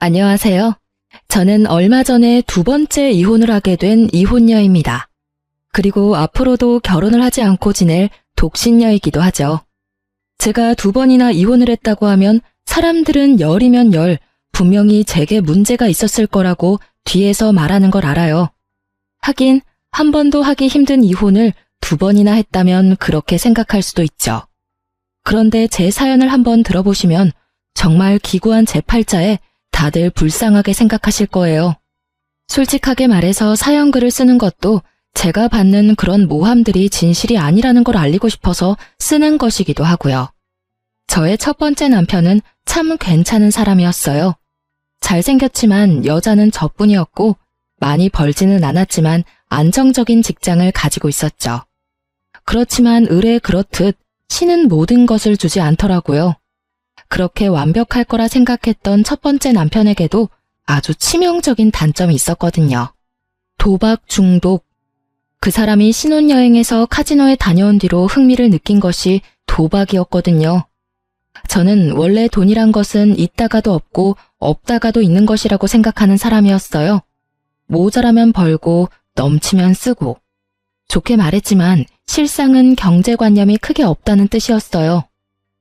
안녕하세요. 저는 얼마 전에 두 번째 이혼을 하게 된 이혼녀입니다. 그리고 앞으로도 결혼을 하지 않고 지낼 독신녀이기도 하죠. 제가 두 번이나 이혼을 했다고 하면 사람들은 열이면 열, 분명히 제게 문제가 있었을 거라고 뒤에서 말하는 걸 알아요. 하긴 한 번도 하기 힘든 이혼을 두 번이나 했다면 그렇게 생각할 수도 있죠. 그런데 제 사연을 한번 들어보시면 정말 기구한 제 팔자에 다들 불쌍하게 생각하실 거예요. 솔직하게 말해서 사연글을 쓰는 것도 제가 받는 그런 모함들이 진실이 아니라는 걸 알리고 싶어서 쓰는 것이기도 하고요. 저의 첫 번째 남편은 참 괜찮은 사람이었어요. 잘생겼지만 여자는 저뿐이었고 많이 벌지는 않았지만 안정적인 직장을 가지고 있었죠. 그렇지만 을에 그렇듯 신은 모든 것을 주지 않더라고요. 그렇게 완벽할 거라 생각했던 첫 번째 남편에게도 아주 치명적인 단점이 있었거든요. 도박 중독. 그 사람이 신혼여행에서 카지노에 다녀온 뒤로 흥미를 느낀 것이 도박이었거든요. 저는 원래 돈이란 것은 있다가도 없고 없다가도 있는 것이라고 생각하는 사람이었어요. 모자라면 벌고 넘치면 쓰고. 좋게 말했지만 실상은 경제관념이 크게 없다는 뜻이었어요.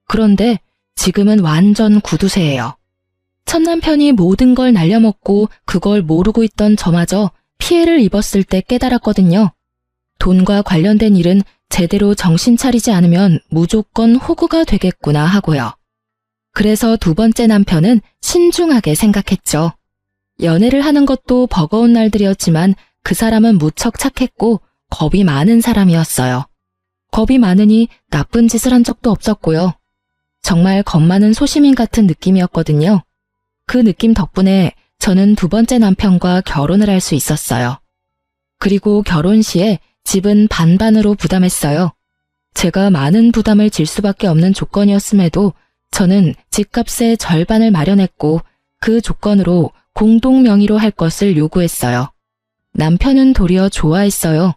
그런데 지금은 완전 구두쇠예요. 첫 남편이 모든 걸 날려먹고 그걸 모르고 있던 저마저 피해를 입었을 때 깨달았거든요. 돈과 관련된 일은 제대로 정신 차리지 않으면 무조건 호구가 되겠구나 하고요. 그래서 두 번째 남편은 신중하게 생각했죠. 연애를 하는 것도 버거운 날들이었지만 그 사람은 무척 착했고 겁이 많은 사람이었어요. 겁이 많으니 나쁜 짓을 한 적도 없었고요. 정말 겁 많은 소시민 같은 느낌이었거든요. 그 느낌 덕분에 저는 두 번째 남편과 결혼을 할 수 있었어요. 그리고 결혼 시에 집은 반반으로 부담했어요. 제가 많은 부담을 질 수밖에 없는 조건이었음에도 저는 집값의 절반을 마련했고 그 조건으로 공동 명의로 할 것을 요구했어요. 남편은 도리어 좋아했어요.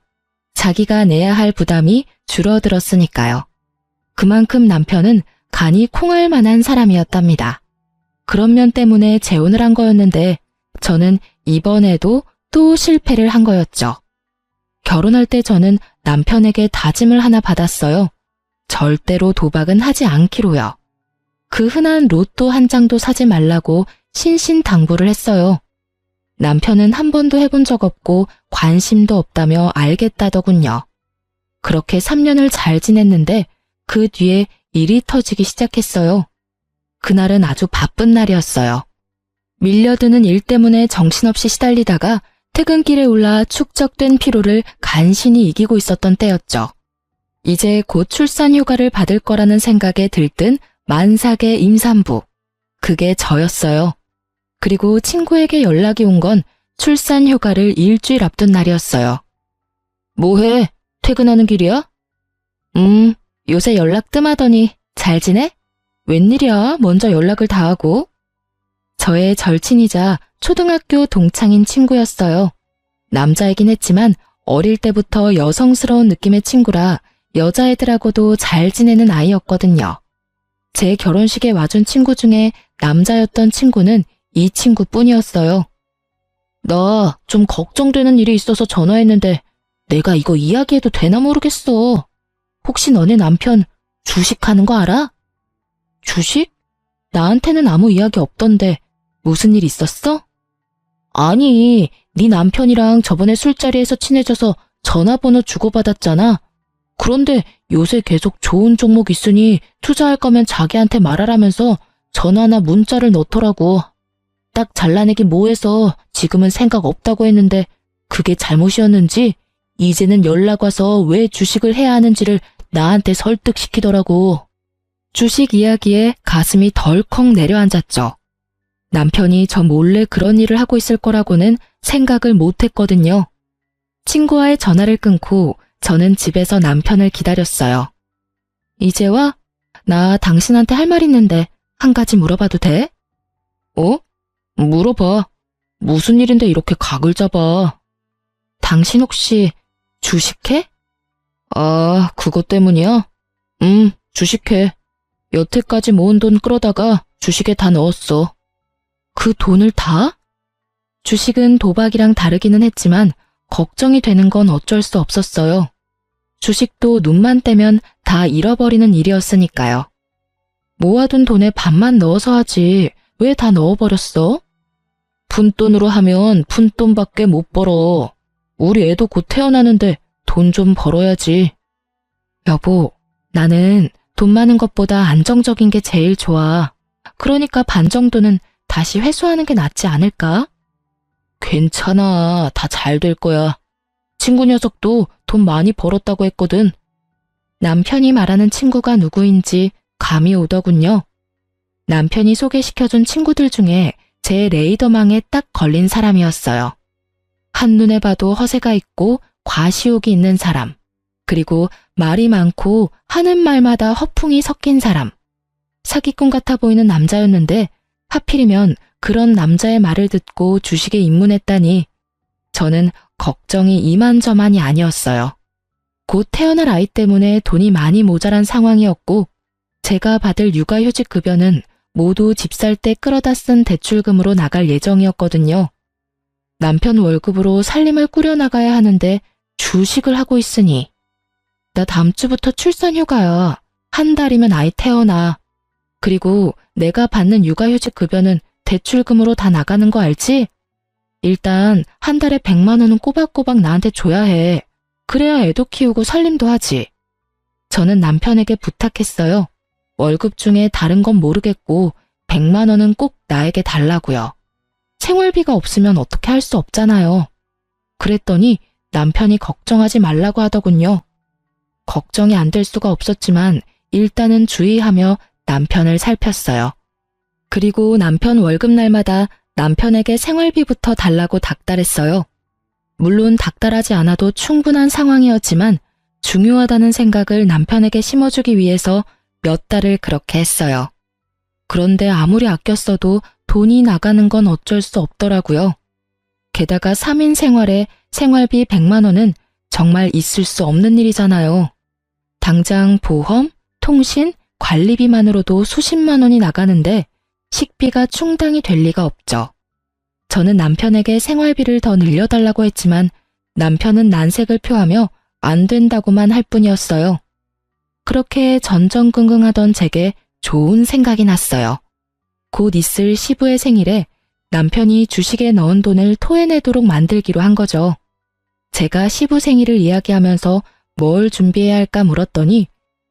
자기가 내야 할 부담이 줄어들었으니까요. 그만큼 남편은 간이 콩할 만한 사람이었답니다. 그런 면 때문에 재혼을 한 거였는데 저는 이번에도 또 실패를 한 거였죠. 결혼할 때 저는 남편에게 다짐을 하나 받았어요. 절대로 도박은 하지 않기로요. 그 흔한 로또 한 장도 사지 말라고 신신당부를 했어요. 남편은 한 번도 해본 적 없고 관심도 없다며 알겠다더군요. 그렇게 3년을 잘 지냈는데 그 뒤에 일이 터지기 시작했어요. 그날은 아주 바쁜 날이었어요. 밀려드는 일 때문에 정신없이 시달리다가 퇴근길에 올라 축적된 피로를 간신히 이기고 있었던 때였죠. 이제 곧 출산 휴가를 받을 거라는 생각에 들뜬 만삭의 임산부. 그게 저였어요. 그리고 친구에게 연락이 온 건 출산 휴가를 일주일 앞둔 날이었어요. 뭐해? 퇴근하는 길이야? 요새 연락 뜸하더니 잘 지내? 웬일이야? 먼저 연락을 다 하고. 저의 절친이자 초등학교 동창인 친구였어요. 남자이긴 했지만 어릴 때부터 여성스러운 느낌의 친구라 여자애들하고도 잘 지내는 아이였거든요. 제 결혼식에 와준 친구 중에 남자였던 친구는 이 친구뿐이었어요. 나 좀 걱정되는 일이 있어서 전화했는데 내가 이거 이야기해도 되나 모르겠어. 혹시 너네 남편 주식하는 거 알아? 주식? 나한테는 아무 이야기 없던데 무슨 일 있었어? 아니, 네 남편이랑 저번에 술자리에서 친해져서 전화번호 주고받았잖아. 그런데 요새 계속 좋은 종목 있으니 투자할 거면 자기한테 말하라면서 전화나 문자를 넣더라고. 딱 잘라내기 뭐해서 지금은 생각 없다고 했는데 그게 잘못이었는지 이제는 연락 와서 왜 주식을 해야 하는지를 나한테 설득시키더라고. 주식 이야기에 가슴이 덜컥 내려앉았죠. 남편이 저 몰래 그런 일을 하고 있을 거라고는 생각을 못했거든요. 친구와의 전화를 끊고 저는 집에서 남편을 기다렸어요. 이제 와? 나 당신한테 할 말 있는데 한 가지 물어봐도 돼? 어? 물어봐. 무슨 일인데 이렇게 각을 잡아? 당신 혹시 주식해? 아, 그것 때문이야? 주식해. 여태까지 모은 돈 끌어다가 주식에 다 넣었어. 그 돈을 다? 주식은 도박이랑 다르기는 했지만 걱정이 되는 건 어쩔 수 없었어요. 주식도 눈만 떼면 다 잃어버리는 일이었으니까요. 모아둔 돈에 반만 넣어서 하지 왜 다 넣어버렸어? 푼돈으로 하면 푼돈밖에 못 벌어. 우리 애도 곧 태어나는데 돈 좀 벌어야지. 여보, 나는 돈 많은 것보다 안정적인 게 제일 좋아. 그러니까 반 정도는 다시 회수하는 게 낫지 않을까? 괜찮아. 다 잘 될 거야. 친구 녀석도 돈 많이 벌었다고 했거든. 남편이 말하는 친구가 누구인지 감이 오더군요. 남편이 소개시켜준 친구들 중에 제 레이더망에 딱 걸린 사람이었어요. 한눈에 봐도 허세가 있고 과시욕이 있는 사람, 그리고 말이 많고 하는 말마다 허풍이 섞인 사람. 사기꾼 같아 보이는 남자였는데 하필이면 그런 남자의 말을 듣고 주식에 입문했다니 저는 걱정이 이만저만이 아니었어요. 곧 태어날 아이 때문에 돈이 많이 모자란 상황이었고 제가 받을 육아휴직 급여는 모두 집 살 때 끌어다 쓴 대출금으로 나갈 예정이었거든요. 남편 월급으로 살림을 꾸려나가야 하는데 주식을 하고 있으니 나 다음 주부터 출산휴가야. 한 달이면 아이 태어나. 그리고 내가 받는 육아휴직 급여는 대출금으로 다 나가는 거 알지? 일단 한 달에 100만 원은 꼬박꼬박 나한테 줘야 해. 그래야 애도 키우고 살림도 하지. 저는 남편에게 부탁했어요. 월급 중에 다른 건 모르겠고 100만 원은 꼭 나에게 달라고요. 생활비가 없으면 어떻게 할 수 없잖아요. 그랬더니 남편이 걱정하지 말라고 하더군요. 걱정이 안 될 수가 없었지만 일단은 주의하며 남편을 살폈어요. 그리고 남편 월급날마다 남편에게 생활비부터 달라고 닥달했어요. 물론 닥달하지 않아도 충분한 상황이었지만 중요하다는 생각을 남편에게 심어주기 위해서 몇 달을 그렇게 했어요. 그런데 아무리 아껴 써도 돈이 나가는 건 어쩔 수 없더라고요. 게다가 3인 생활에 생활비 100만 원은 정말 있을 수 없는 일이잖아요. 당장 보험, 통신, 관리비만으로도 수십만 원이 나가는데 식비가 충당이 될 리가 없죠. 저는 남편에게 생활비를 더 늘려달라고 했지만 남편은 난색을 표하며 안 된다고만 할 뿐이었어요. 그렇게 전전긍긍하던 제게 좋은 생각이 났어요. 곧 있을 시부의 생일에 남편이 주식에 넣은 돈을 토해내도록 만들기로 한 거죠. 제가 시부 생일을 이야기하면서 뭘 준비해야 할까 물었더니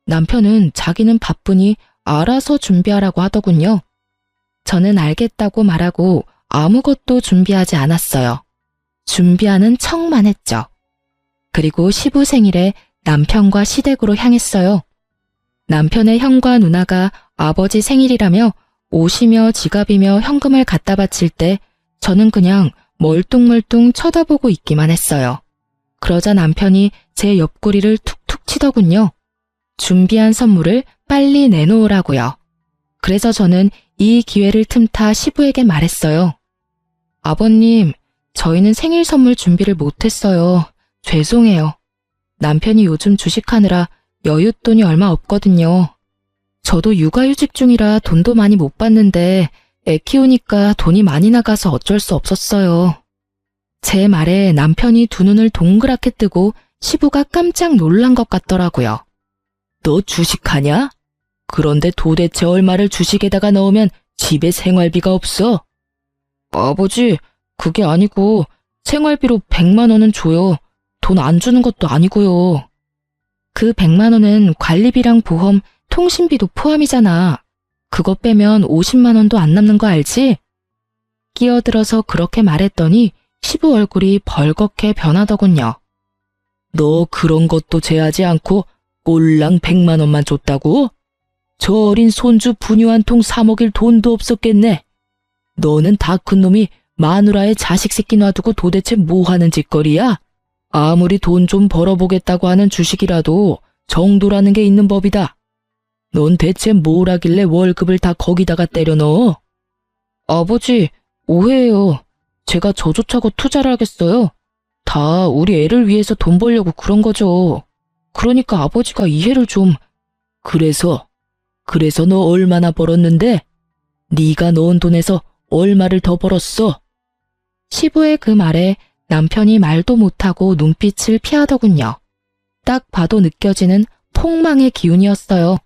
남편은 자기는 바쁘니 알아서 준비하라고 하더군요. 저는 알겠다고 말하고 아무것도 준비하지 않았어요. 준비하는 척만 했죠. 그리고 시부 생일에 남편과 시댁으로 향했어요. 남편의 형과 누나가 아버지 생일이라며 옷이며 지갑이며 현금을 갖다 바칠 때 저는 그냥 멀뚱멀뚱 쳐다보고 있기만 했어요. 그러자 남편이 제 옆구리를 툭툭 치더군요. 준비한 선물을 빨리 내놓으라고요. 그래서 저는 이 기회를 틈타 시부에게 말했어요. 아버님, 저희는 생일 선물 준비를 못했어요. 죄송해요. 남편이 요즘 주식하느라 여윳돈이 얼마 없거든요. 저도 육아휴직 중이라 돈도 많이 못 받는데 애 키우니까 돈이 많이 나가서 어쩔 수 없었어요. 제 말에 남편이 두 눈을 동그랗게 뜨고 시부가 깜짝 놀란 것 같더라고요. 너 주식하냐? 그런데 도대체 얼마를 주식에다가 넣으면 집에 생활비가 없어? 아버지, 그게 아니고 생활비로 100만 원은 줘요. 돈 안 주는 것도 아니고요. 그 100만 원은 관리비랑 보험, 통신비도 포함이잖아. 그거 빼면 50만 원도 안 남는 거 알지? 끼어들어서 그렇게 말했더니 시부 얼굴이 벌겋게 변하더군요. 너 그런 것도 제하지 않고 꼴랑 100만 원만 줬다고? 저 어린 손주 분유 한 통 사 먹일 돈도 없었겠네. 너는 다 큰 놈이 마누라의 자식 새끼 놔두고 도대체 뭐 하는 짓거리야? 아무리 돈 좀 벌어보겠다고 하는 주식이라도 정도라는 게 있는 법이다. 넌 대체 뭘 하길래 월급을 다 거기다가 때려 넣어? 아버지, 오해예요. 제가 저조차고 투자를 하겠어요. 다 우리 애를 위해서 돈 벌려고 그런 거죠. 그러니까 아버지가 이해를 좀... 그래서 너 얼마나 벌었는데? 네가 넣은 돈에서 얼마를 더 벌었어? 시부의 그 말에 남편이 말도 못하고 눈빛을 피하더군요. 딱 봐도 느껴지는 폭망의 기운이었어요.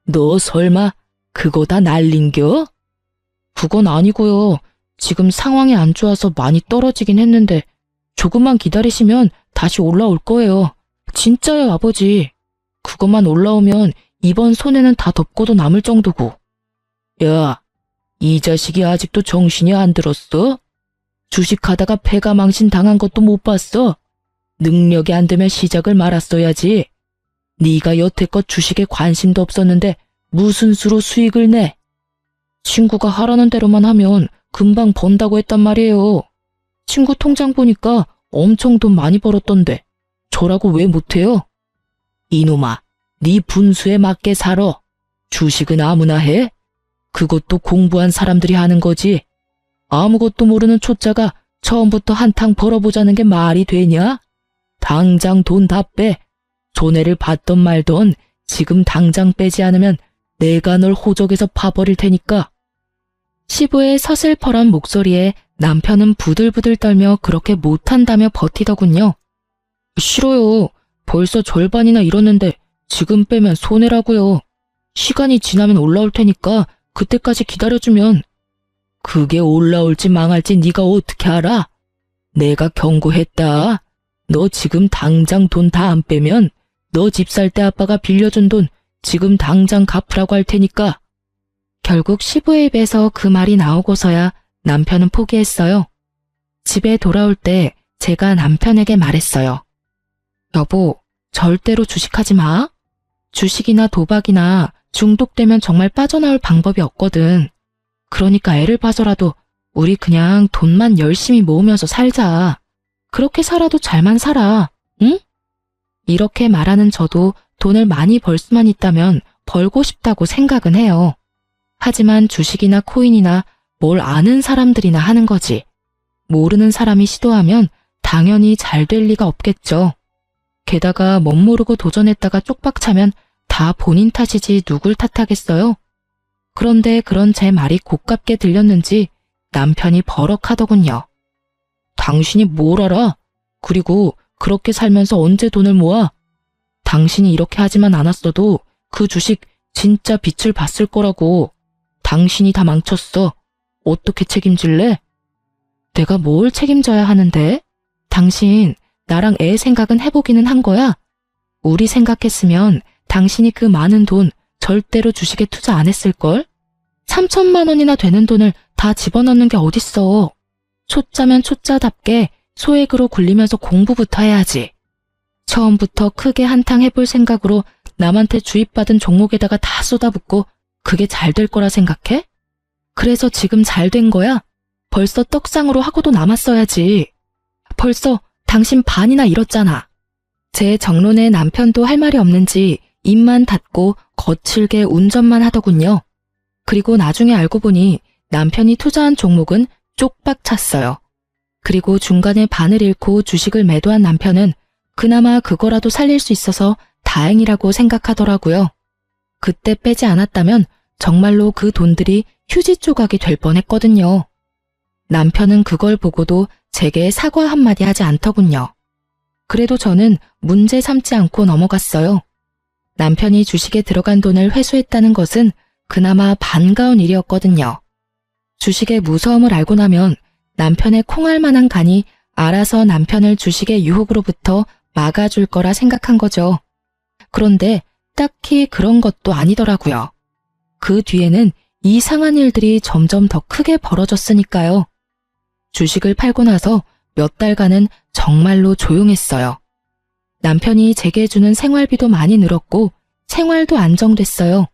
너 설마 그거 다 날린겨? 그건 아니고요. 지금 상황이 안 좋아서 많이 떨어지긴 했는데 조금만 기다리시면 다시 올라올 거예요. 진짜요, 아버지. 그것만 올라오면 이번 손해는 다 덮고도 남을 정도고. 야, 이 자식이 아직도 정신이 안 들었어? 주식하다가 패가 망신 당한 것도 못 봤어? 능력이 안 되면 시작을 말았어야지. 네가 여태껏 주식에 관심도 없었는데 무슨 수로 수익을 내? 친구가 하라는 대로만 하면 금방 번다고 했단 말이에요. 친구 통장 보니까 엄청 돈 많이 벌었던데 저라고 왜 못해요? 이놈아, 네 분수에 맞게 살아. 주식은 아무나 해? 그것도 공부한 사람들이 하는 거지. 아무것도 모르는 초짜가 처음부터 한탕 벌어보자는 게 말이 되냐? 당장 돈 다 빼. 손해를 봤던 말던 지금 당장 빼지 않으면 내가 널 호적에서 파버릴 테니까. 시부의 서슬퍼런 목소리에 남편은 부들부들 떨며 그렇게 못한다며 버티더군요. 싫어요. 벌써 절반이나 잃었는데 지금 빼면 손해라고요. 시간이 지나면 올라올 테니까 그때까지 기다려주면. 그게 올라올지 망할지 네가 어떻게 알아? 내가 경고했다. 너 지금 당장 돈 다 안 빼면 너 집 살 때 아빠가 빌려준 돈 지금 당장 갚으라고 할 테니까. 결국 시부의 입에서 그 말이 나오고서야 남편은 포기했어요. 집에 돌아올 때 제가 남편에게 말했어요. 여보, 절대로 주식하지 마. 주식이나 도박이나 중독되면 정말 빠져나올 방법이 없거든. 그러니까 애를 봐서라도 우리 그냥 돈만 열심히 모으면서 살자. 그렇게 살아도 잘만 살아. 응? 이렇게 말하는 저도 돈을 많이 벌 수만 있다면 벌고 싶다고 생각은 해요. 하지만 주식이나 코인이나 뭘 아는 사람들이나 하는 거지. 모르는 사람이 시도하면 당연히 잘 될 리가 없겠죠. 게다가 멋모르고 도전했다가 쪽박차면 다 본인 탓이지 누굴 탓하겠어요? 그런데 그런 제 말이 고깝게 들렸는지 남편이 버럭하더군요. 당신이 뭘 알아? 그리고 그렇게 살면서 언제 돈을 모아? 당신이 이렇게 하지만 않았어도 그 주식 진짜 빛을 봤을 거라고. 당신이 다 망쳤어. 어떻게 책임질래? 내가 뭘 책임져야 하는데? 당신 나랑 애 생각은 해보기는 한 거야? 우리 생각했으면 당신이 그 많은 돈 절대로 주식에 투자 안 했을걸? 3천만 원이나 되는 돈을 다 집어넣는 게 어딨어. 초짜면 초짜답게 소액으로 굴리면서 공부부터 해야지. 처음부터 크게 한탕 해볼 생각으로 남한테 주입받은 종목에다가 다 쏟아붓고 그게 잘 될 거라 생각해? 그래서 지금 잘 된 거야? 벌써 떡상으로 하고도 남았어야지. 벌써 당신 반이나 잃었잖아. 제 정론에 남편도 할 말이 없는지 입만 닫고 거칠게 운전만 하더군요. 그리고 나중에 알고 보니 남편이 투자한 종목은 쪽박 찼어요. 그리고 중간에 반을 잃고 주식을 매도한 남편은 그나마 그거라도 살릴 수 있어서 다행이라고 생각하더라고요. 그때 빼지 않았다면 정말로 그 돈들이 휴지 조각이 될 뻔했거든요. 남편은 그걸 보고도 제게 사과 한마디 하지 않더군요. 그래도 저는 문제 삼지 않고 넘어갔어요. 남편이 주식에 들어간 돈을 회수했다는 것은 그나마 반가운 일이었거든요. 주식의 무서움을 알고 나면 남편의 콩알 만한 간이 알아서 남편을 주식의 유혹으로부터 막아줄 거라 생각한 거죠. 그런데 딱히 그런 것도 아니더라고요. 그 뒤에는 이상한 일들이 점점 더 크게 벌어졌으니까요. 주식을 팔고 나서 몇 달간은 정말로 조용했어요. 남편이 제게 주는 생활비도 많이 늘었고 생활도 안정됐어요.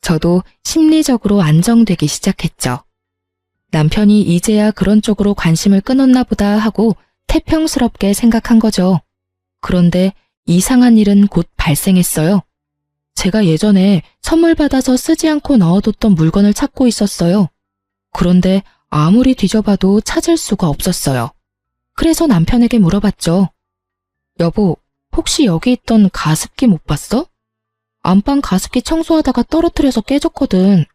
저도 심리적으로 안정되기 시작했죠. 남편이 이제야 그런 쪽으로 관심을 끊었나 보다 하고 태평스럽게 생각한 거죠. 그런데 이상한 일은 곧 발생했어요. 제가 예전에 선물 받아서 쓰지 않고 넣어뒀던 물건을 찾고 있었어요. 그런데 아무리 뒤져봐도 찾을 수가 없었어요. 그래서 남편에게 물어봤죠. 여보, 혹시 여기 있던 가습기 못 봤어? 안방 가습기 청소하다가 떨어뜨려서 깨졌거든.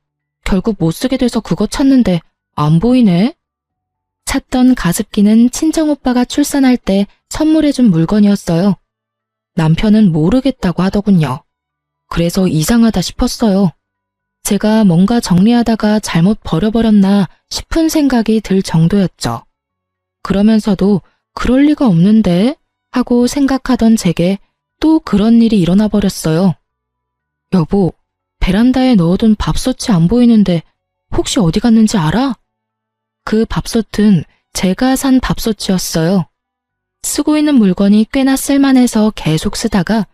결국 못 쓰게 돼서 그거 찾는데 안 보이네. 찾던 가습기는 친정오빠가 출산할 때 선물해준 물건이었어요. 남편은 모르겠다고 하더군요. 그래서 이상하다 싶었어요. 제가 뭔가 정리하다가 잘못 버려버렸나 싶은 생각이 들 정도였죠. 그러면서도 그럴 리가 없는데 하고 생각하던 제게 또 그런 일이 일어나 버렸어요. 여보, 베란다에 넣어둔 밥솥이 안 보이는데 혹시 어디 갔는지 알아? 그 밥솥은 제가 산 밥솥이었어요. 쓰고 있는 물건이 꽤나 쓸만해서 계속 쓰다가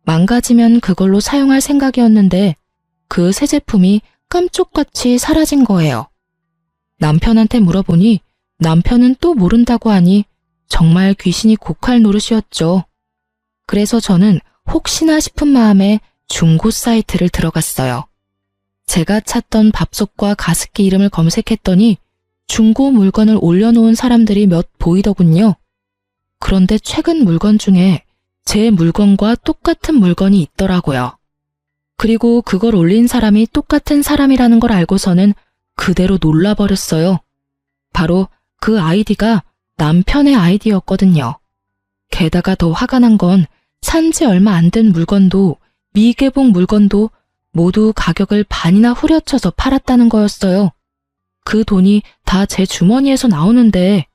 망가지면 그걸로 사용할 생각이었는데 그 새 제품이 깜쪽같이 사라진 거예요. 남편한테 물어보니 남편은 또 모른다고 하니 정말 귀신이 곡할 노릇이었죠. 그래서 저는 혹시나 싶은 마음에 중고 사이트를 들어갔어요. 제가 찾던 밥솥과 가습기 이름을 검색했더니 중고 물건을 올려놓은 사람들이 몇 보이더군요. 그런데 최근 물건 중에 제 물건과 똑같은 물건이 있더라고요. 그리고 그걸 올린 사람이 똑같은 사람이라는 걸 알고서는 그대로 놀라버렸어요. 바로 그 아이디가 남편의 아이디였거든요. 게다가 더 화가 난 건 산지 얼마 안 된 물건도 미개봉 물건도 모두 가격을 반이나 후려쳐서 팔았다는 거였어요. 그 돈이 다 제 주머니에서 나오는데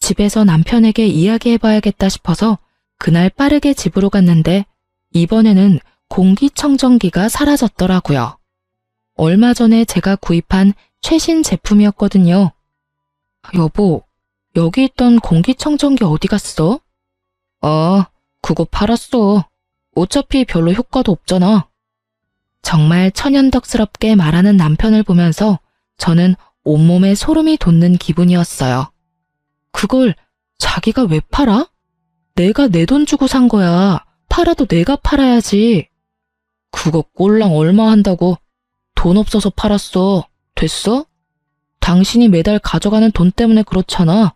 집에서 남편에게 이야기해봐야겠다 싶어서 그날 빠르게 집으로 갔는데 이번에는 공기청정기가 사라졌더라고요. 얼마 전에 제가 구입한 최신 제품이었거든요. 여보, 여기 있던 공기청정기 어디 갔어? 그거 팔았어. 어차피 별로 효과도 없잖아. 정말 천연덕스럽게 말하는 남편을 보면서 저는 온몸에 소름이 돋는 기분이었어요. 그걸 자기가 왜 팔아? 내가 내 돈 주고 산 거야. 팔아도 내가 팔아야지. 그거 꼴랑 얼마 한다고. 돈 없어서 팔았어. 됐어? 당신이 매달 가져가는 돈 때문에 그렇잖아.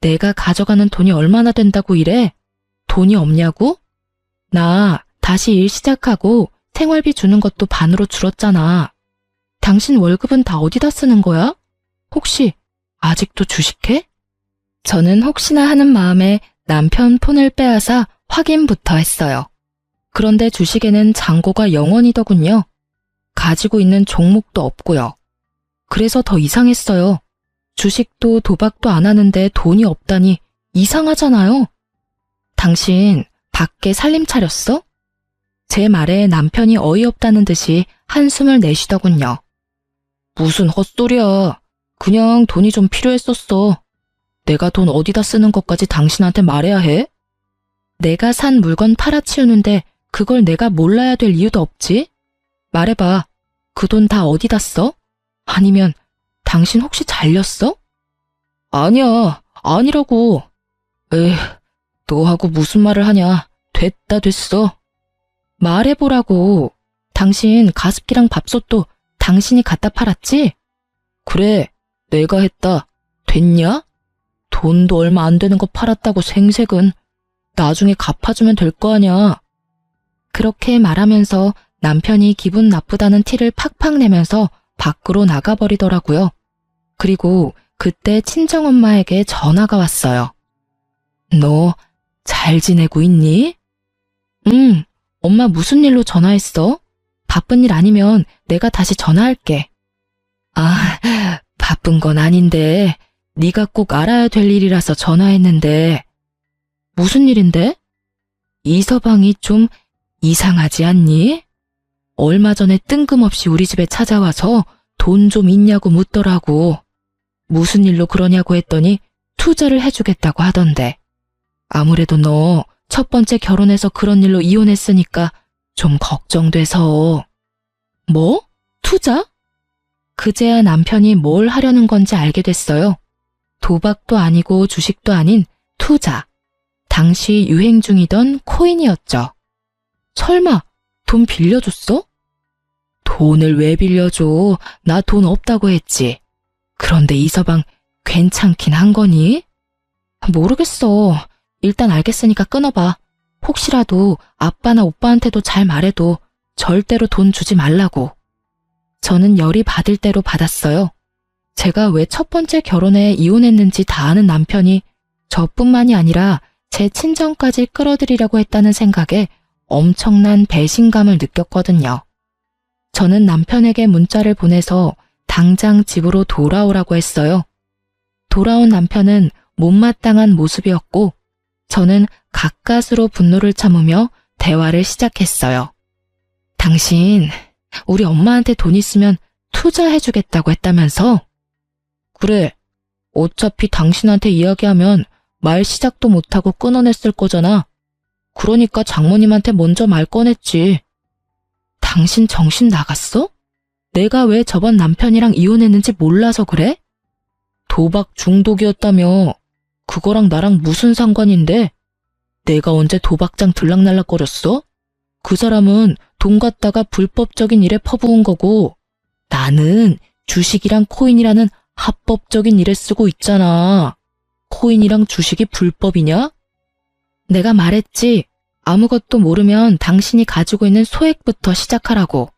내가 가져가는 돈이 얼마나 된다고 이래? 돈이 없냐고? 나 다시 일 시작하고 생활비 주는 것도 반으로 줄었잖아. 당신 월급은 다 어디다 쓰는 거야? 혹시 아직도 주식해? 저는 혹시나 하는 마음에 남편 폰을 빼앗아 확인부터 했어요. 그런데 주식에는 잔고가 0원이더군요. 가지고 있는 종목도 없고요. 그래서 더 이상했어요. 주식도 도박도 안 하는데 돈이 없다니 이상하잖아요. 당신 밖에 살림 차렸어? 제 말에 남편이 어이없다는 듯이 한숨을 내쉬더군요. 무슨 헛소리야. 그냥 돈이 좀 필요했었어. 내가 돈 어디다 쓰는 것까지 당신한테 말해야 해? 내가 산 물건 팔아치우는데 그걸 내가 몰라야 될 이유도 없지? 말해봐. 그 돈 다 어디다 써? 아니면 당신 혹시 잘렸어? 아니야. 아니라고. 에휴, 너하고 무슨 말을 하냐. 됐어. 말해보라고. 당신 가습기랑 밥솥도 당신이 갖다 팔았지? 그래, 내가 했다. 됐냐? 돈도 얼마 안 되는 거 팔았다고 생색은. 나중에 갚아주면 될 거 아냐. 그렇게 말하면서 남편이 기분 나쁘다는 티를 팍팍 내면서 밖으로 나가버리더라고요. 그리고 그때 친정엄마에게 전화가 왔어요. 너 잘 지내고 있니? 응, 엄마 무슨 일로 전화했어? 바쁜 일 아니면 내가 다시 전화할게. 바쁜 건 아닌데 네가 꼭 알아야 될 일이라서 전화했는데. 무슨 일인데? 이서방이 좀 이상하지 않니? 얼마 전에 뜬금없이 우리 집에 찾아와서 돈 좀 있냐고 묻더라고. 무슨 일로 그러냐고 했더니 투자를 해주겠다고 하던데. 아무래도 너 첫 번째 결혼해서 그런 일로 이혼했으니까 좀 걱정돼서. 뭐? 투자? 그제야 남편이 뭘 하려는 건지 알게 됐어요. 도박도 아니고 주식도 아닌 투자. 당시 유행 중이던 코인이었죠. 설마 돈 빌려줬어? 돈을 왜 빌려줘? 나 돈 없다고 했지. 그런데 이서방 괜찮긴 한 거니? 모르겠어. 일단 알겠으니까 끊어봐. 혹시라도 아빠나 오빠한테도 잘 말해도 절대로 돈 주지 말라고. 저는 열이 받을 대로 받았어요. 제가 왜 첫 번째 결혼에 이혼했는지 다 아는 남편이 저뿐만이 아니라 제 친정까지 끌어들이려고 했다는 생각에 엄청난 배신감을 느꼈거든요. 저는 남편에게 문자를 보내서 당장 집으로 돌아오라고 했어요. 돌아온 남편은 못마땅한 모습이었고 저는 가까스로 분노를 참으며 대화를 시작했어요. 당신, 우리 엄마한테 돈 있으면 투자해주겠다고 했다면서? 그래, 어차피 당신한테 이야기하면 말 시작도 못하고 끊어냈을 거잖아. 그러니까 장모님한테 먼저 말 꺼냈지. 당신 정신 나갔어? 내가 왜 저번 남편이랑 이혼했는지 몰라서 그래? 도박 중독이었다며. 그거랑 나랑 무슨 상관인데? 내가 언제 도박장 들락날락거렸어? 그 사람은 돈 갖다가 불법적인 일에 퍼부은 거고 나는 주식이랑 코인이라는 합법적인 일에 쓰고 있잖아. 코인이랑 주식이 불법이냐? 내가 말했지. 아무것도 모르면 당신이 가지고 있는 소액부터 시작하라고.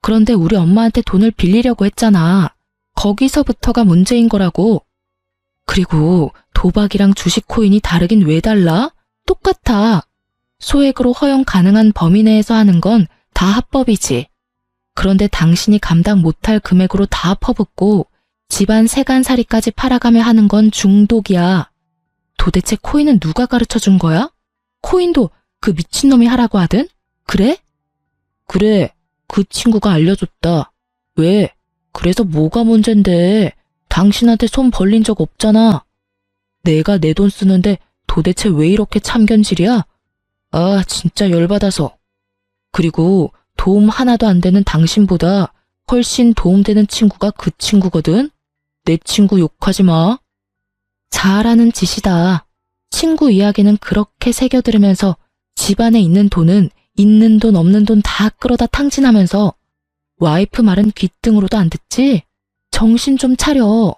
그런데 우리 엄마한테 돈을 빌리려고 했잖아. 거기서부터가 문제인 거라고. 그리고 도박이랑 주식 코인이 다르긴 왜 달라? 똑같아. 소액으로 허용 가능한 범위 내에서 하는 건 다 합법이지. 그런데 당신이 감당 못할 금액으로 다 퍼붓고 집안 세간살이까지 팔아가며 하는 건 중독이야. 도대체 코인은 누가 가르쳐 준 거야? 코인도 그 미친놈이 하라고 하든? 그래? 그래, 그 친구가 알려줬다. 왜? 그래서 뭐가 문젠데? 당신한테 손 벌린 적 없잖아. 내가 내 돈 쓰는데 도대체 왜 이렇게 참견질이야? 아, 진짜 열받아서. 그리고 도움 하나도 안 되는 당신보다 훨씬 도움되는 친구가 그 친구거든? 내 친구 욕하지 마. 잘하는 짓이다. 친구 이야기는 그렇게 새겨들으면서 집안에 있는 돈은 있는 돈 없는 돈 다 끌어다 탕진하면서 와이프 말은 귓등으로도 안 듣지? 정신 좀 차려.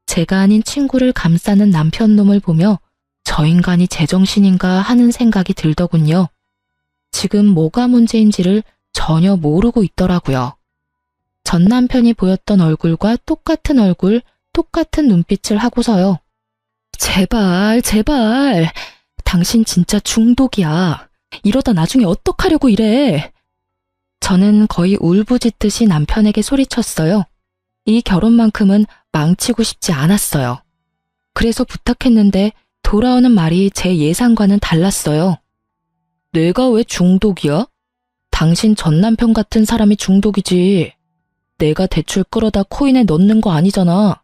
제가 아닌 친구를 감싸는 남편 놈을 보며 저 인간이 제정신인가 하는 생각이 들더군요. 지금 뭐가 문제인지를 전혀 모르고 있더라고요. 전 남편이 보였던 얼굴과 똑같은 얼굴, 똑같은 눈빛을 하고서요. 제발, 제발. 당신 진짜 중독이야. 이러다 나중에 어떡하려고 이래. 저는 거의 울부짖듯이 남편에게 소리쳤어요. 이 결혼만큼은 망치고 싶지 않았어요. 그래서 부탁했는데 돌아오는 말이 제 예상과는 달랐어요. 내가 왜 중독이야? 당신 전 남편 같은 사람이 중독이지. 내가 대출 끌어다 코인에 넣는 거 아니잖아.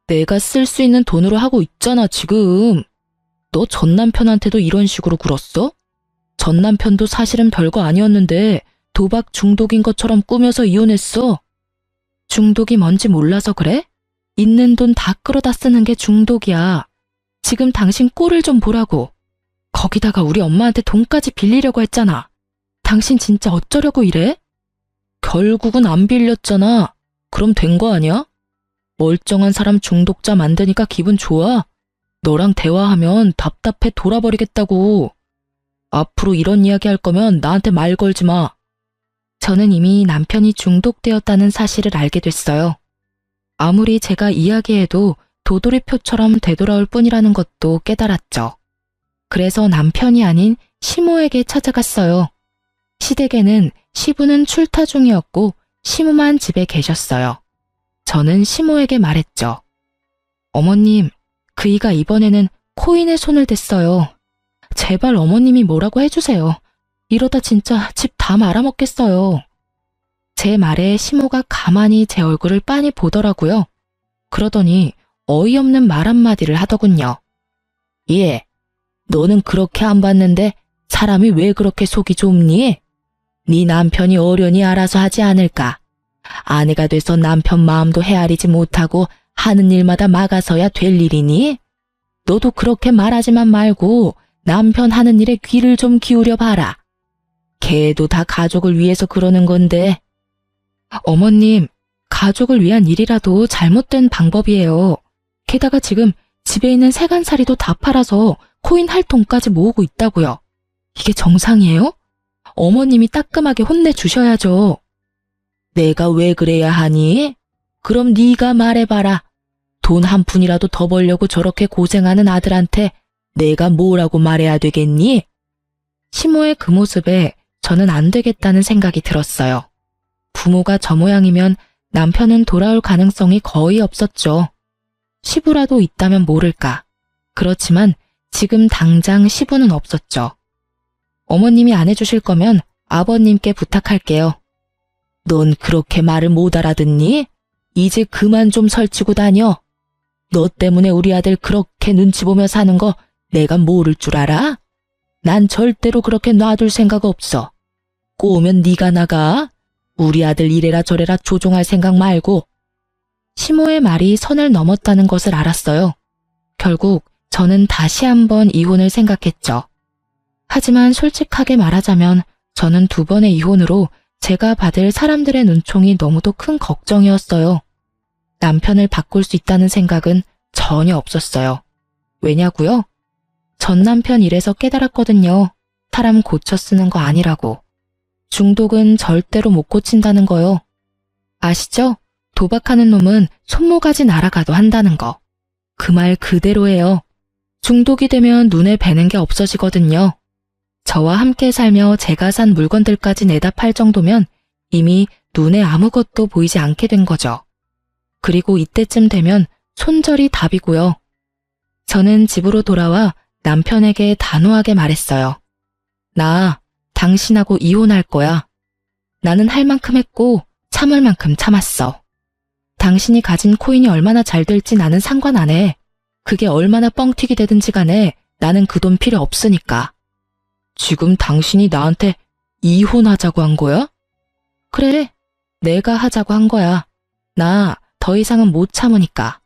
내가 쓸 수 있는 돈으로 하고 있잖아, 지금. 너 전 남편한테도 이런 식으로 굴었어? 전 남편도 사실은 별거 아니었는데 도박 중독인 것처럼 꾸며서 이혼했어. 중독이 뭔지 몰라서 그래? 있는 돈 다 끌어다 쓰는 게 중독이야. 지금 당신 꼴을 좀 보라고. 거기다가 우리 엄마한테 돈까지 빌리려고 했잖아. 당신 진짜 어쩌려고 이래? 결국은 안 빌렸잖아. 그럼 된 거 아니야? 멀쩡한 사람 중독자 만드니까 기분 좋아? 너랑 대화하면 답답해 돌아버리겠다고. 앞으로 이런 이야기 할 거면 나한테 말 걸지 마. 저는 이미 남편이 중독되었다는 사실을 알게 됐어요. 아무리 제가 이야기해도 도돌이표처럼 되돌아올 뿐이라는 것도 깨달았죠. 그래서 남편이 아닌 시모에게 찾아갔어요. 시댁에는 시부는 출타 중이었고 시모만 집에 계셨어요. 저는 시모에게 말했죠. 어머님, 그이가 이번에는 코인에 손을 댔어요. 제발 어머님이 뭐라고 해주세요. 이러다 진짜 집 다 말아먹겠어요. 제 말에 시모가 가만히 제 얼굴을 빤히 보더라고요. 그러더니 어이없는 말 한마디를 하더군요. 예, 너는 그렇게 안 봤는데 사람이 왜 그렇게 속이 좁니? 네 남편이 어련히 알아서 하지 않을까? 아내가 돼서 남편 마음도 헤아리지 못하고 하는 일마다 막아서야 될 일이니? 너도 그렇게 말하지만 말고 남편 하는 일에 귀를 좀 기울여 봐라. 걔도 다 가족을 위해서 그러는 건데. 어머님, 가족을 위한 일이라도 잘못된 방법이에요. 게다가 지금 집에 있는 세간살이도 다 팔아서 코인 할 돈까지 모으고 있다고요. 이게 정상이에요? 어머님이 따끔하게 혼내주셔야죠. 내가 왜 그래야 하니? 그럼 네가 말해봐라. 돈 한 푼이라도 더 벌려고 저렇게 고생하는 아들한테 내가 뭐라고 말해야 되겠니? 시모의 그 모습에 저는 안 되겠다는 생각이 들었어요. 부모가 저 모양이면 남편은 돌아올 가능성이 거의 없었죠. 시부라도 있다면 모를까. 그렇지만 지금 당장 시부는 없었죠. 어머님이 안 해주실 거면 아버님께 부탁할게요. 넌 그렇게 말을 못 알아듣니? 이제 그만 좀 설치고 다녀. 너 때문에 우리 아들 그렇게 눈치 보며 사는 거 내가 모를 줄 알아? 난 절대로 그렇게 놔둘 생각 없어. 꼬우면 네가 나가. 우리 아들 이래라 저래라 조종할 생각 말고. 시모의 말이 선을 넘었다는 것을 알았어요. 결국 저는 다시 한번 이혼을 생각했죠. 하지만 솔직하게 말하자면 저는 2번의 이혼으로 제가 받을 사람들의 눈총이 너무도 큰 걱정이었어요. 남편을 바꿀 수 있다는 생각은 전혀 없었어요. 왜냐고요? 전 남편 일에서 깨달았거든요. 사람 고쳐 쓰는 거 아니라고. 중독은 절대로 못 고친다는 거요. 아시죠? 도박하는 놈은 손모가지 날아가도 한다는 거. 그 말 그대로예요. 중독이 되면 눈에 뵈는 게 없어지거든요. 저와 함께 살며 제가 산 물건들까지 내다 팔 정도면 이미 눈에 아무것도 보이지 않게 된 거죠. 그리고 이때쯤 되면 손절이 답이고요. 저는 집으로 돌아와 남편에게 단호하게 말했어요. 나 당신하고 이혼할 거야. 나는 할 만큼 했고 참을 만큼 참았어. 당신이 가진 코인이 얼마나 잘 될지 나는 상관 안 해. 그게 얼마나 뻥튀기 되든지 간에 나는 그 돈 필요 없으니까. 지금 당신이 나한테 이혼하자고 한 거야? 그래, 내가 하자고 한 거야. 나 더 이상은 못 참으니까.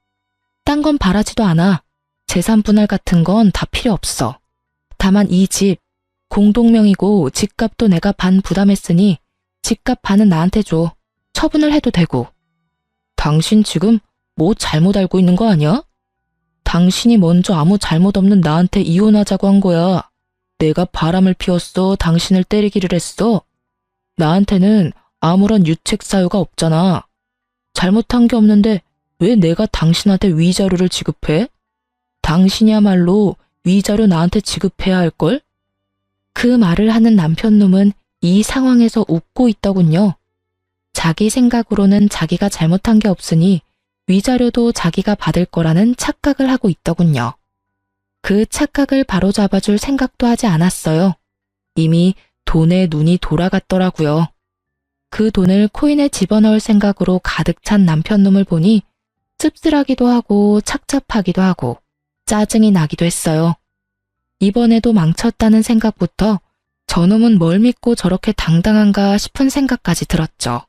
딴 건 바라지도 않아. 재산 분할 같은 건 다 필요 없어. 다만 이 집, 공동명의고 집값도 내가 반 부담했으니 집값 반은 나한테 줘. 처분을 해도 되고. 당신 지금 뭐 잘못 알고 있는 거 아니야? 당신이 먼저 아무 잘못 없는 나한테 이혼하자고 한 거야. 내가 바람을 피웠어. 당신을 때리기를 했어. 나한테는 아무런 유책 사유가 없잖아. 잘못한 게 없는데 왜 내가 당신한테 위자료를 지급해? 당신이야말로 위자료 나한테 지급해야 할걸? 그 말을 하는 남편놈은 이 상황에서 웃고 있더군요. 자기 생각으로는 자기가 잘못한 게 없으니 위자료도 자기가 받을 거라는 착각을 하고 있더군요. 그 착각을 바로잡아줄 생각도 하지 않았어요. 이미 돈에 눈이 돌아갔더라고요. 그 돈을 코인에 집어넣을 생각으로 가득 찬 남편놈을 보니 씁쓸하기도 하고 착잡하기도 하고 짜증이 나기도 했어요. 이번에도 망쳤다는 생각부터 저놈은 뭘 믿고 저렇게 당당한가 싶은 생각까지 들었죠.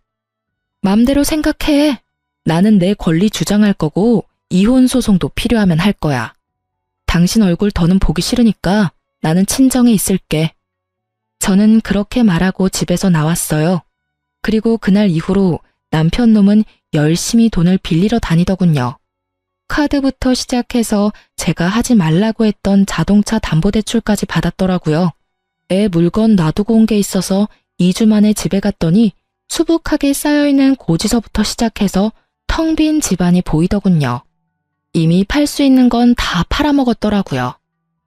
맘대로 생각해. 나는 내 권리 주장할 거고 이혼 소송도 필요하면 할 거야. 당신 얼굴 더는 보기 싫으니까 나는 친정에 있을게. 저는 그렇게 말하고 집에서 나왔어요. 그리고 그날 이후로 남편놈은 열심히 돈을 빌리러 다니더군요. 카드부터 시작해서 제가 하지 말라고 했던 자동차 담보대출까지 받았더라고요. 애 물건 놔두고 온 게 있어서 2주 만에 집에 갔더니 수북하게 쌓여있는 고지서부터 시작해서 텅 빈 집안이 보이더군요. 이미 팔 수 있는 건 다 팔아먹었더라고요.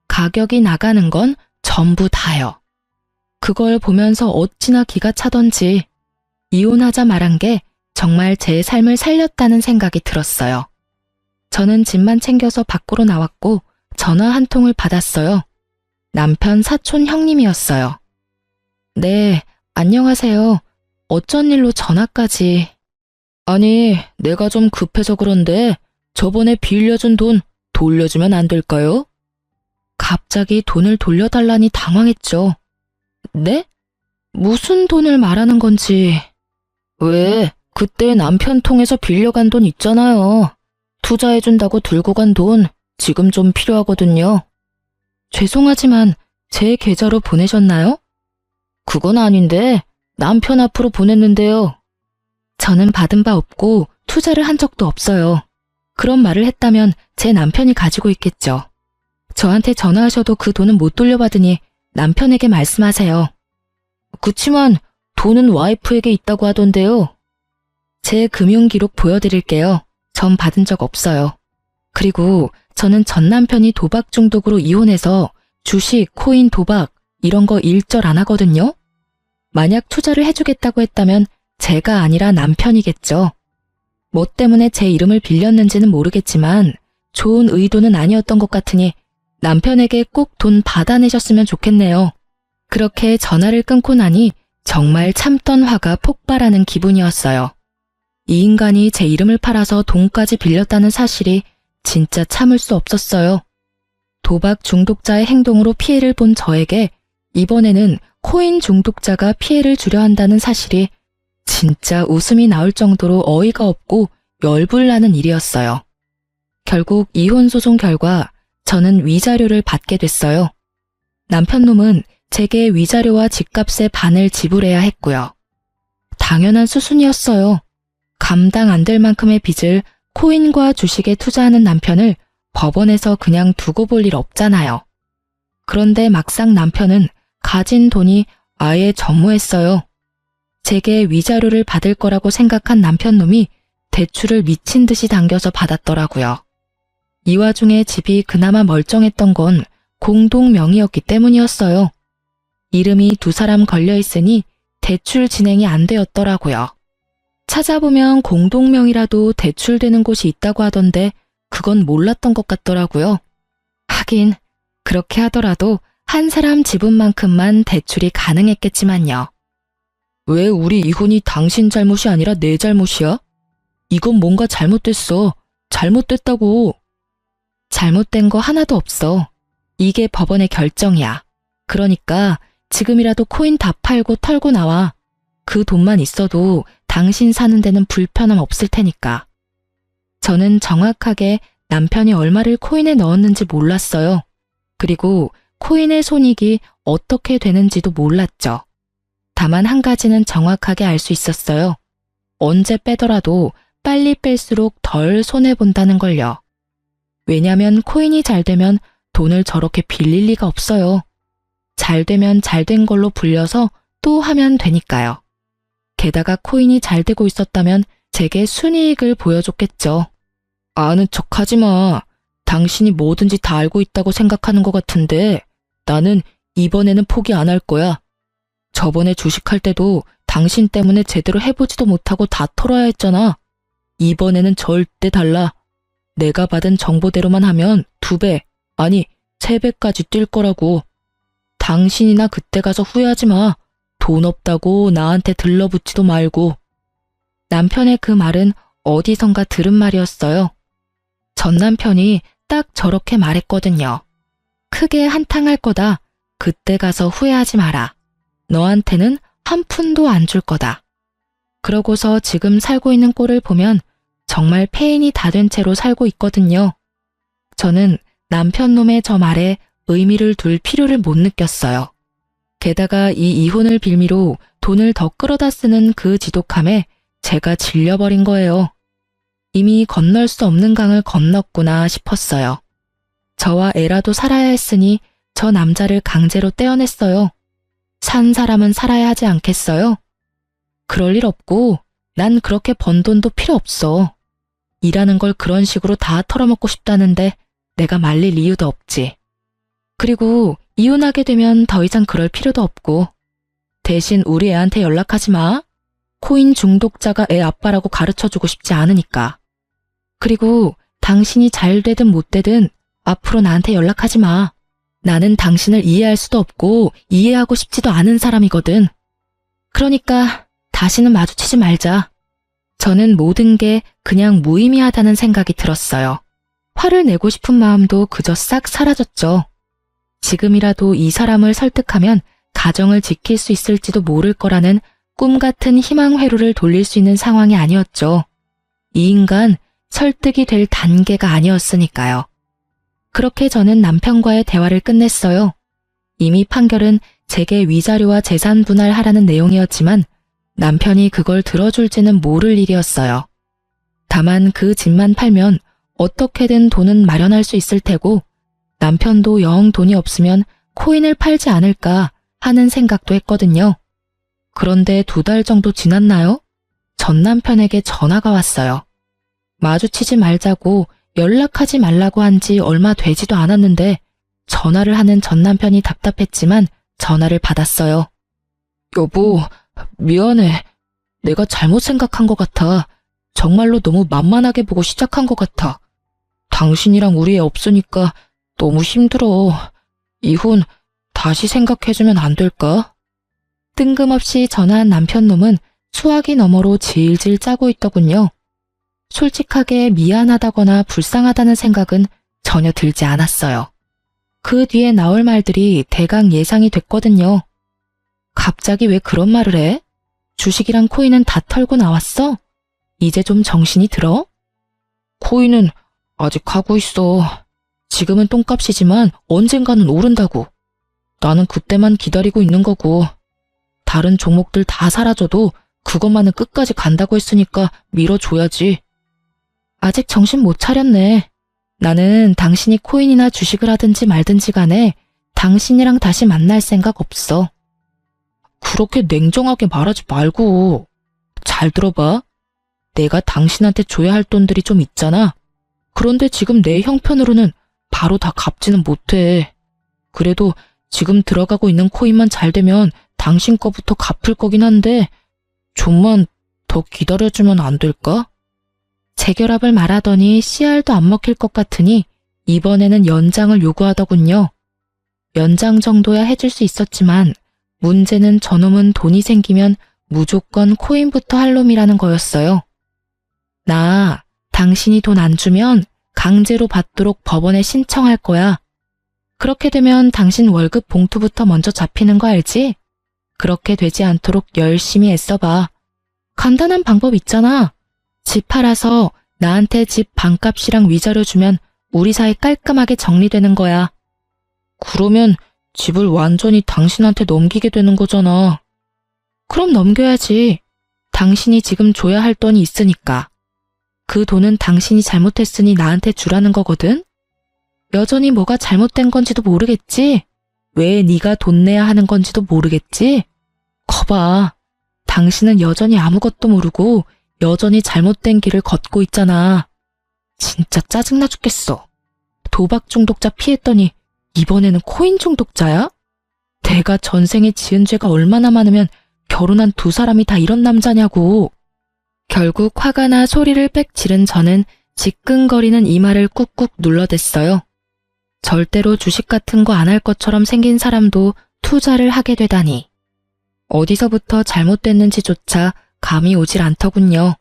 가격이 나가는 건 전부 다요. 그걸 보면서 어찌나 기가 차던지 이혼하자 말한 게 정말 제 삶을 살렸다는 생각이 들었어요. 저는 집만 챙겨서 밖으로 나왔고 전화 한 통을 받았어요. 남편 사촌 형님이었어요. 네, 안녕하세요. 어쩐 일로 전화까지. 아니, 내가 좀 급해서 그런데 저번에 빌려준 돈 돌려주면 안 될까요? 갑자기 돈을 돌려달라니 당황했죠. 네? 무슨 돈을 말하는 건지. 왜? 그때 남편 통해서 빌려간 돈 있잖아요. 투자해준다고 들고 간 돈 지금 좀 필요하거든요. 죄송하지만 제 계좌로 보내셨나요? 그건 아닌데 남편 앞으로 보냈는데요. 저는 받은 바 없고 투자를 한 적도 없어요. 그런 말을 했다면 제 남편이 가지고 있겠죠. 저한테 전화하셔도 그 돈은 못 돌려받으니 남편에게 말씀하세요. 그치만 돈은 와이프에게 있다고 하던데요. 제 금융기록 보여드릴게요. 전 받은 적 없어요. 그리고 저는 전 남편이 도박 중독으로 이혼해서 주식, 코인, 도박 이런 거 일절 안 하거든요. 만약 투자를 해주겠다고 했다면 제가 아니라 남편이겠죠. 뭐 때문에 제 이름을 빌렸는지는 모르겠지만 좋은 의도는 아니었던 것 같으니 남편에게 꼭 돈 받아내셨으면 좋겠네요. 그렇게 전화를 끊고 나니 정말 참던 화가 폭발하는 기분이었어요. 이 인간이 제 이름을 팔아서 돈까지 빌렸다는 사실이 진짜 참을 수 없었어요. 도박 중독자의 행동으로 피해를 본 저에게 이번에는 코인 중독자가 피해를 주려 한다는 사실이 진짜 웃음이 나올 정도로 어이가 없고 열불나는 일이었어요. 결국 이혼 소송 결과 저는 위자료를 받게 됐어요. 남편 놈은 제게 위자료와 집값의 반을 지불해야 했고요. 당연한 수순이었어요. 감당 안 될 만큼의 빚을 코인과 주식에 투자하는 남편을 법원에서 그냥 두고 볼 일 없잖아요. 그런데 막상 남편은 가진 돈이 아예 전무했어요. 제게 위자료를 받을 거라고 생각한 남편 놈이 대출을 미친 듯이 당겨서 받았더라고요. 이 와중에 집이 그나마 멀쩡했던 건 공동 명의였기 때문이었어요. 이름이 두 사람 걸려 있으니 대출 진행이 안 되었더라고요. 찾아보면 공동명의라도 대출되는 곳이 있다고 하던데 그건 몰랐던 것 같더라고요. 하긴 그렇게 하더라도 한 사람 지분만큼만 대출이 가능했겠지만요. 왜 우리 이혼이 당신 잘못이 아니라 내 잘못이야? 이건 뭔가 잘못됐어. 잘못됐다고. 잘못된 거 하나도 없어. 이게 법원의 결정이야. 그러니까 지금이라도 코인 다 팔고 털고 나와. 그 돈만 있어도 당신 사는 데는 불편함 없을 테니까. 저는 정확하게 남편이 얼마를 코인에 넣었는지 몰랐어요. 그리고 코인의 손익이 어떻게 되는지도 몰랐죠. 다만 한 가지는 정확하게 알 수 있었어요. 언제 빼더라도 빨리 뺄수록 덜 손해본다는 걸요. 왜냐면 코인이 잘 되면 돈을 저렇게 빌릴 리가 없어요. 잘 되면 잘 된 걸로 불려서 또 하면 되니까요. 게다가 코인이 잘 되고 있었다면 제게 순이익을 보여줬겠죠. 아는 척 하지 마. 당신이 뭐든지 다 알고 있다고 생각하는 것 같은데 나는 이번에는 포기 안 할 거야. 저번에 주식할 때도 당신 때문에 제대로 해보지도 못하고 다 털어야 했잖아. 이번에는 절대 달라. 내가 받은 정보대로만 하면 2배, 아니 3배까지 뛸 거라고. 당신이나 그때 가서 후회하지 마. 돈 없다고 나한테 들러붙지도 말고. 남편의 그 말은 어디선가 들은 말이었어요. 전 남편이 딱 저렇게 말했거든요. 크게 한탕할 거다. 그때 가서 후회하지 마라. 너한테는 한 푼도 안 줄 거다. 그러고서 지금 살고 있는 꼴을 보면 정말 폐인이 다 된 채로 살고 있거든요. 저는 남편 놈의 저 말에 의미를 둘 필요를 못 느꼈어요. 게다가 이 이혼을 빌미로 돈을 더 끌어다 쓰는 그 지독함에 제가 질려버린 거예요. 이미 건널 수 없는 강을 건넜구나 싶었어요. 저와 애라도 살아야 했으니 저 남자를 강제로 떼어냈어요. 산 사람은 살아야 하지 않겠어요? 그럴 일 없고 난 그렇게 번 돈도 필요 없어. 일하는 걸 그런 식으로 다 털어먹고 싶다는데 내가 말릴 이유도 없지. 그리고 이혼하게 되면 더 이상 그럴 필요도 없고 대신 우리 애한테 연락하지 마. 코인 중독자가 애 아빠라고 가르쳐주고 싶지 않으니까. 그리고 당신이 잘 되든 못 되든 앞으로 나한테 연락하지 마. 나는 당신을 이해할 수도 없고 이해하고 싶지도 않은 사람이거든. 그러니까 다시는 마주치지 말자. 저는 모든 게 그냥 무의미하다는 생각이 들었어요. 화를 내고 싶은 마음도 그저 싹 사라졌죠. 지금이라도 이 사람을 설득하면 가정을 지킬 수 있을지도 모를 거라는 꿈 같은 희망 회로를 돌릴 수 있는 상황이 아니었죠. 이 인간 설득이 될 단계가 아니었으니까요. 그렇게 저는 남편과의 대화를 끝냈어요. 이미 판결은 제게 위자료와 재산 분할하라는 내용이었지만 남편이 그걸 들어줄지는 모를 일이었어요. 다만 그 집만 팔면 어떻게든 돈은 마련할 수 있을 테고 남편도 영 돈이 없으면 코인을 팔지 않을까 하는 생각도 했거든요. 그런데 2달 정도 지났나요? 전 남편에게 전화가 왔어요. 마주치지 말자고 연락하지 말라고 한 지 얼마 되지도 않았는데 전화를 하는 전 남편이 답답했지만 전화를 받았어요. 여보, 미안해. 내가 잘못 생각한 것 같아. 정말로 너무 만만하게 보고 시작한 것 같아. 당신이랑 우리 애 없으니까 너무 힘들어. 이혼 다시 생각해주면 안 될까? 뜬금없이 전화한 남편놈은 수화기 너머로 질질 짜고 있더군요. 솔직하게 미안하다거나 불쌍하다는 생각은 전혀 들지 않았어요. 그 뒤에 나올 말들이 대강 예상이 됐거든요. 갑자기 왜 그런 말을 해? 주식이랑 코인은 다 털고 나왔어? 이제 좀 정신이 들어? 코인은 아직 하고 있어. 지금은 똥값이지만 언젠가는 오른다고. 나는 그때만 기다리고 있는 거고. 다른 종목들 다 사라져도 그것만은 끝까지 간다고 했으니까 밀어줘야지. 아직 정신 못 차렸네. 나는 당신이 코인이나 주식을 하든지 말든지 간에 당신이랑 다시 만날 생각 없어. 그렇게 냉정하게 말하지 말고. 잘 들어봐. 내가 당신한테 줘야 할 돈들이 좀 있잖아. 그런데 지금 내 형편으로는 바로 다 갚지는 못해. 그래도 지금 들어가고 있는 코인만 잘 되면 당신 거부터 갚을 거긴 한데 좀만 더 기다려주면 안 될까? 재결합을 말하더니 씨알도 안 먹힐 것 같으니 이번에는 연장을 요구하더군요. 연장 정도야 해줄 수 있었지만 문제는 저놈은 돈이 생기면 무조건 코인부터 할 놈이라는 거였어요. 나 당신이 돈 안 주면 강제로 받도록 법원에 신청할 거야. 그렇게 되면 당신 월급 봉투부터 먼저 잡히는 거 알지? 그렇게 되지 않도록 열심히 애써봐. 간단한 방법 있잖아. 집 팔아서 나한테 집 반값이랑 위자료 주면 우리 사이 깔끔하게 정리되는 거야. 그러면 집을 완전히 당신한테 넘기게 되는 거잖아. 그럼 넘겨야지. 당신이 지금 줘야 할 돈이 있으니까. 그 돈은 당신이 잘못했으니 나한테 주라는 거거든? 여전히 뭐가 잘못된 건지도 모르겠지? 왜 네가 돈 내야 하는 건지도 모르겠지? 거봐. 당신은 여전히 아무것도 모르고 여전히 잘못된 길을 걷고 있잖아. 진짜 짜증나 죽겠어. 도박 중독자 피했더니 이번에는 코인 중독자야? 내가 전생에 지은 죄가 얼마나 많으면 결혼한 두 사람이 다 이런 남자냐고. 결국 화가 나 소리를 빽 지른 저는 지끈거리는 이마를 꾹꾹 눌러댔어요. 절대로 주식 같은 거 안 할 것처럼 생긴 사람도 투자를 하게 되다니. 어디서부터 잘못됐는지조차 감이 오질 않더군요.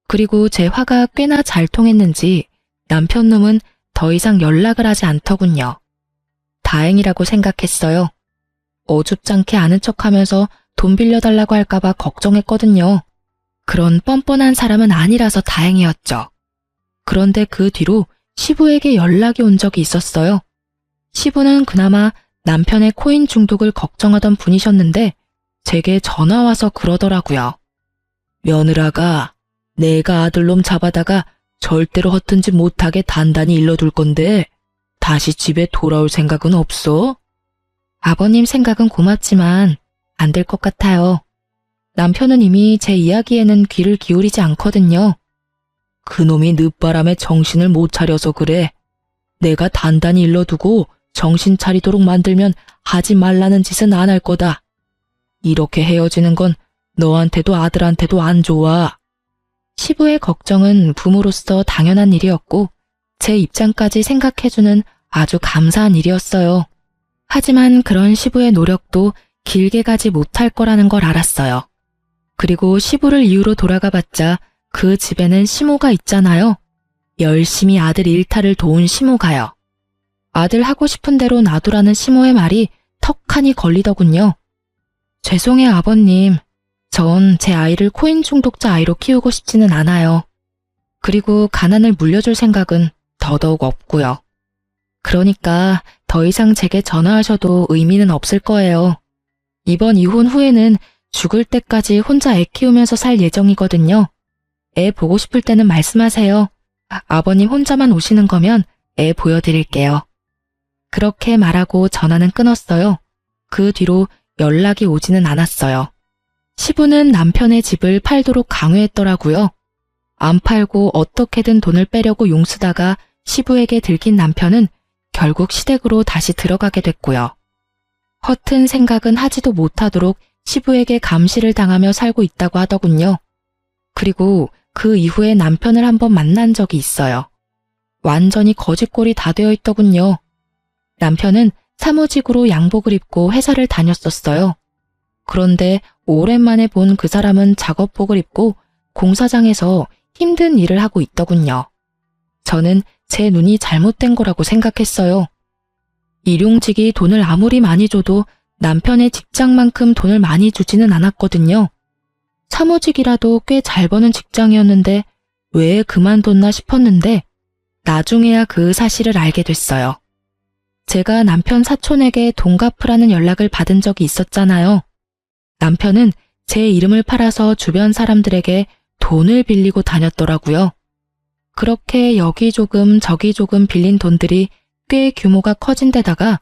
그리고 제 화가 꽤나 잘 통했는지 남편놈은 더 이상 연락을 하지 않더군요. 다행이라고 생각했어요. 어줍잖게 아는 척하면서 돈 빌려달라고 할까봐 걱정했거든요. 그런 뻔뻔한 사람은 아니라서 다행이었죠. 그런데 그 뒤로 시부에게 연락이 온 적이 있었어요. 시부는 그나마 남편의 코인 중독을 걱정하던 분이셨는데 제게 전화와서 그러더라고요. 며느라가 내가 아들놈 잡아다가 절대로 허튼 짓 못하게 단단히 일러둘 건데 다시 집에 돌아올 생각은 없어? 아버님 생각은 고맙지만 안 될 것 같아요. 남편은 이미 제 이야기에는 귀를 기울이지 않거든요. 그놈이 늦바람에 정신을 못 차려서 그래. 내가 단단히 일러두고 정신 차리도록 만들면 하지 말라는 짓은 안 할 거다. 이렇게 헤어지는 건 너한테도 아들한테도 안 좋아. 시부의 걱정은 부모로서 당연한 일이었고 제 입장까지 생각해주는 아주 감사한 일이었어요. 하지만 그런 시부의 노력도 길게 가지 못할 거라는 걸 알았어요. 그리고 시부를 이유로 돌아가봤자 그 집에는 시모가 있잖아요. 열심히 아들 일탈을 도운 시모가요. 아들 하고 싶은 대로 놔두라는 시모의 말이 턱하니 걸리더군요. 죄송해요, 아버님. 전 제 아이를 코인 중독자 아이로 키우고 싶지는 않아요. 그리고 가난을 물려줄 생각은 더더욱 없고요. 그러니까 더 이상 제게 전화하셔도 의미는 없을 거예요. 이번 이혼 후에는 죽을 때까지 혼자 애 키우면서 살 예정이거든요. 애 보고 싶을 때는 말씀하세요. 아버님 혼자만 오시는 거면 애 보여드릴게요. 그렇게 말하고 전화는 끊었어요. 그 뒤로 연락이 오지는 않았어요. 시부는 남편의 집을 팔도록 강요했더라고요. 안 팔고 어떻게든 돈을 빼려고 용쓰다가 시부에게 들킨 남편은 결국 시댁으로 다시 들어가게 됐고요. 허튼 생각은 하지도 못하도록 시부에게 감시를 당하며 살고 있다고 하더군요. 그리고 그 이후에 남편을 한번 만난 적이 있어요. 완전히 거짓골이 다 되어 있더군요. 남편은 사무직으로 양복을 입고 회사를 다녔었어요. 그런데 오랜만에 본 그 사람은 작업복을 입고 공사장에서 힘든 일을 하고 있더군요. 저는 제 눈이 잘못된 거라고 생각했어요. 일용직이 돈을 아무리 많이 줘도 남편의 직장만큼 돈을 많이 주지는 않았거든요. 사무직이라도 꽤 잘 버는 직장이었는데 왜 그만뒀나 싶었는데 나중에야 그 사실을 알게 됐어요. 제가 남편 사촌에게 돈 갚으라는 연락을 받은 적이 있었잖아요. 남편은 제 이름을 팔아서 주변 사람들에게 돈을 빌리고 다녔더라고요. 그렇게 여기 조금 저기 조금 빌린 돈들이 꽤 규모가 커진 데다가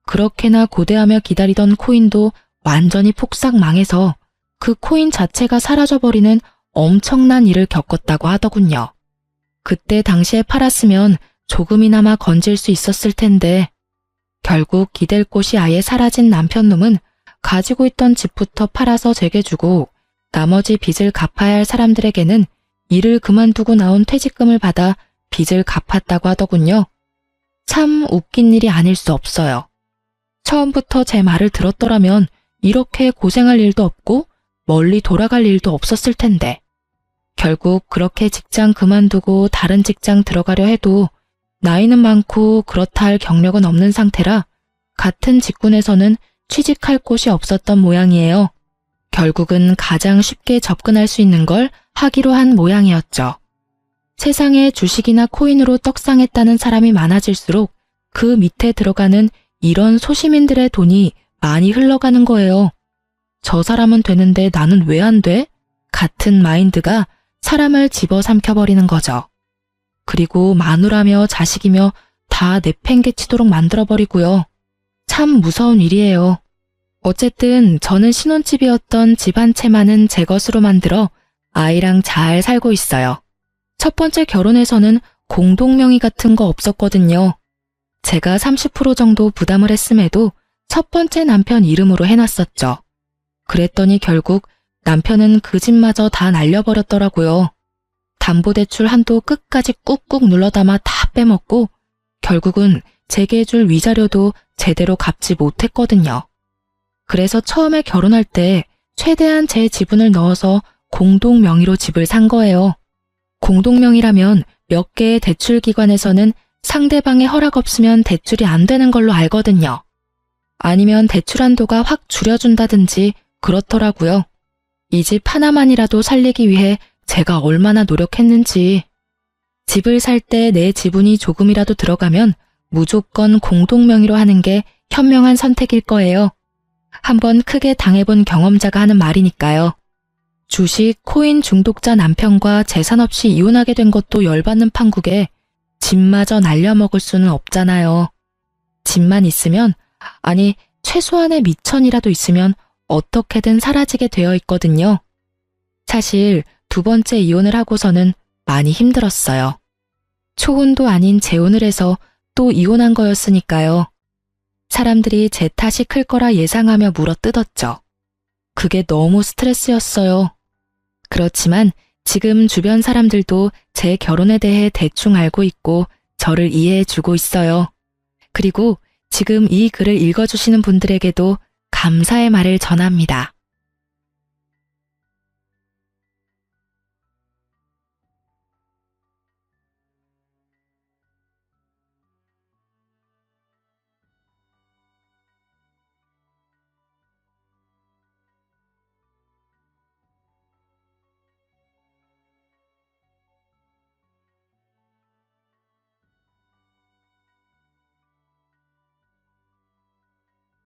그렇게나 고대하며 기다리던 코인도 완전히 폭삭 망해서 그 코인 자체가 사라져버리는 엄청난 일을 겪었다고 하더군요. 그때 당시에 팔았으면 조금이나마 건질 수 있었을 텐데 결국 기댈 곳이 아예 사라진 남편놈은 가지고 있던 집부터 팔아서 제게 주고 나머지 빚을 갚아야 할 사람들에게는 일을 그만두고 나온 퇴직금을 받아 빚을 갚았다고 하더군요. 참 웃긴 일이 아닐 수 없어요. 처음부터 제 말을 들었더라면 이렇게 고생할 일도 없고 멀리 돌아갈 일도 없었을 텐데 결국 그렇게 직장 그만두고 다른 직장 들어가려 해도 나이는 많고 그렇다 할 경력은 없는 상태라 같은 직군에서는 취직할 곳이 없었던 모양이에요. 결국은 가장 쉽게 접근할 수 있는 걸 하기로 한 모양이었죠. 세상에 주식이나 코인으로 떡상했다는 사람이 많아질수록 그 밑에 들어가는 이런 소시민들의 돈이 많이 흘러가는 거예요. 저 사람은 되는데 나는 왜 안 돼? 같은 마인드가 사람을 집어삼켜버리는 거죠. 그리고 마누라며 자식이며 다 내팽개치도록 만들어버리고요. 참 무서운 일이에요. 어쨌든 저는 신혼집이었던 집 한 채만은 제 것으로 만들어 아이랑 잘 살고 있어요. 첫 번째 결혼에서는 공동명의 같은 거 없었거든요. 제가 30% 정도 부담을 했음에도 첫 번째 남편 이름으로 해놨었죠. 그랬더니 결국 남편은 그 집마저 다 날려버렸더라고요. 담보대출 한도 끝까지 꾹꾹 눌러담아 다 빼먹고 결국은 제게 줄 위자료도 제대로 갚지 못했거든요. 그래서 처음에 결혼할 때 최대한 제 지분을 넣어서 공동명의로 집을 산 거예요. 공동명의라면 몇 개의 대출기관에서는 상대방의 허락 없으면 대출이 안 되는 걸로 알거든요. 아니면 대출 한도가 확 줄여준다든지 그렇더라고요. 이 집 하나만이라도 살리기 위해 제가 얼마나 노력했는지. 집을 살 때 내 지분이 조금이라도 들어가면 무조건 공동명의로 하는 게 현명한 선택일 거예요. 한번 크게 당해본 경험자가 하는 말이니까요. 주식, 코인 중독자 남편과 재산 없이 이혼하게 된 것도 열받는 판국에 집마저 날려먹을 수는 없잖아요. 집만 있으면, 아니 최소한의 미천이라도 있으면 어떻게든 사라지게 되어 있거든요. 사실 두 번째 이혼을 하고서는 많이 힘들었어요. 초혼도 아닌 재혼을 해서 또 이혼한 거였으니까요. 사람들이 제 탓이 클 거라 예상하며 물어뜯었죠. 그게 너무 스트레스였어요. 그렇지만 지금 주변 사람들도 제 결혼에 대해 대충 알고 있고 저를 이해해주고 있어요. 그리고 지금 이 글을 읽어주시는 분들에게도 감사의 말을 전합니다.